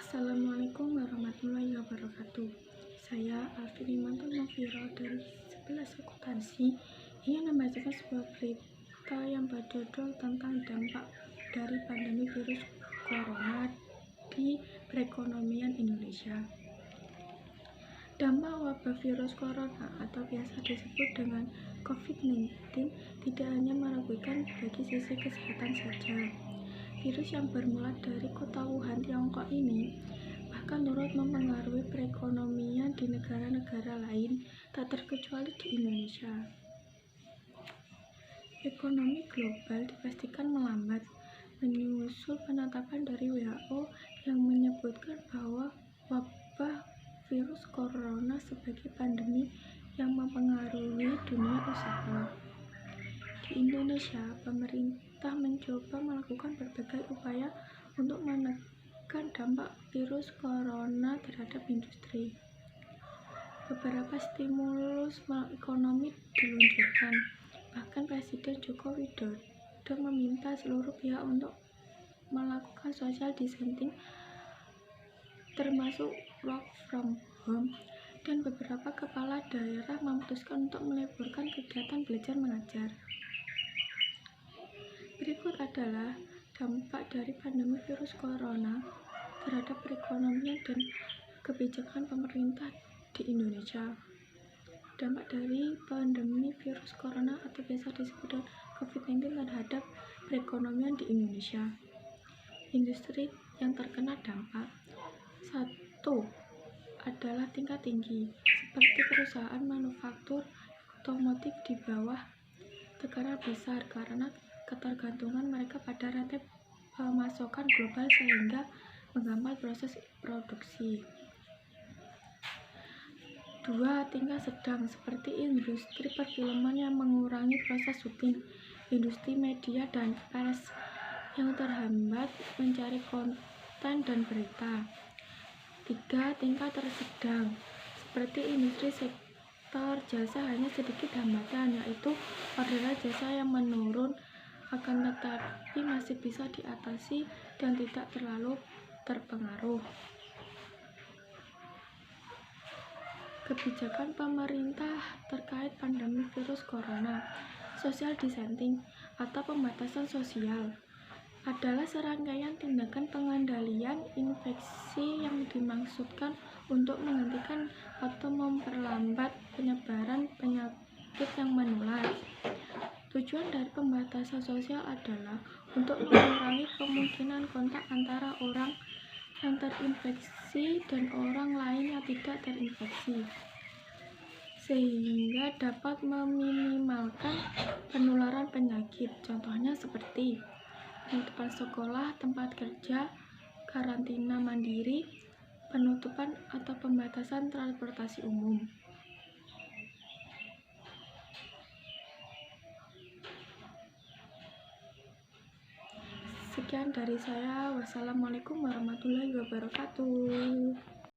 Assalamualaikum warahmatullahi wabarakatuh. Saya Alvin Imanto Noviro dari 11 akuntansi ingin membacakan sebuah berita yang berjudul tentang dampak dari pandemi virus corona di perekonomian Indonesia. Dampak wabah virus corona atau biasa disebut dengan COVID-19 tidak hanya merugikan bagi sisi kesehatan saja. Virus yang bermula dari kota Wuhan, Tiongkok ini bahkan turut mempengaruhi perekonomian di negara-negara lain, tak terkecuali di Indonesia. Ekonomi global dipastikan melambat, menyusul penetapan dari WHO yang menyebutkan bahwa wabah virus corona sebagai pandemi yang mempengaruhi dunia usaha. Di Indonesia, pemerintah mencoba melakukan berbagai upaya untuk menekan dampak virus corona terhadap industri. Beberapa stimulus ekonomi diluncurkan. Bahkan Presiden Joko Widodo meminta seluruh pihak untuk melakukan social distancing, termasuk work from home, dan beberapa kepala daerah memutuskan untuk meliburkan kegiatan belajar mengajar. Berikut adalah dampak dari pandemi virus corona terhadap perekonomian dan kebijakan pemerintah di Indonesia. Dampak dari pandemi virus corona atau biasa disebut dengan COVID-19 terhadap perekonomian di Indonesia. Industri yang terkena dampak. 1. Adalah tingkat tinggi, seperti perusahaan manufaktur otomotif di bawah tekanan besar karena ketergantungan mereka pada rantai pasokan global sehingga menghambat proses produksi. 2. Tingkat sedang, seperti industri perfilman yang mengurangi proses syuting, industri media dan pers yang terhambat mencari konten dan berita. 3. Tingkat tersedang, seperti industri sektor jasa hanya sedikit hambatan, yaitu orderan jasa yang menurun, akan tetapi masih bisa diatasi dan tidak terlalu terpengaruh. Kebijakan pemerintah terkait pandemi virus corona. Social distancing atau pembatasan sosial adalah serangkaian tindakan pengendalian infeksi yang dimaksudkan untuk menghentikan atau memperlambat penyebaran penyakit yang menular. Tujuan dari pembatasan sosial adalah untuk mengurangi kemungkinan kontak antara orang yang terinfeksi dan orang lain yang tidak terinfeksi, sehingga dapat meminimalkan penularan penyakit. Contohnya seperti penutupan sekolah, tempat kerja, karantina mandiri, penutupan atau pembatasan transportasi umum. Sekian dari saya. Wassalamualaikum warahmatullahi wabarakatuh.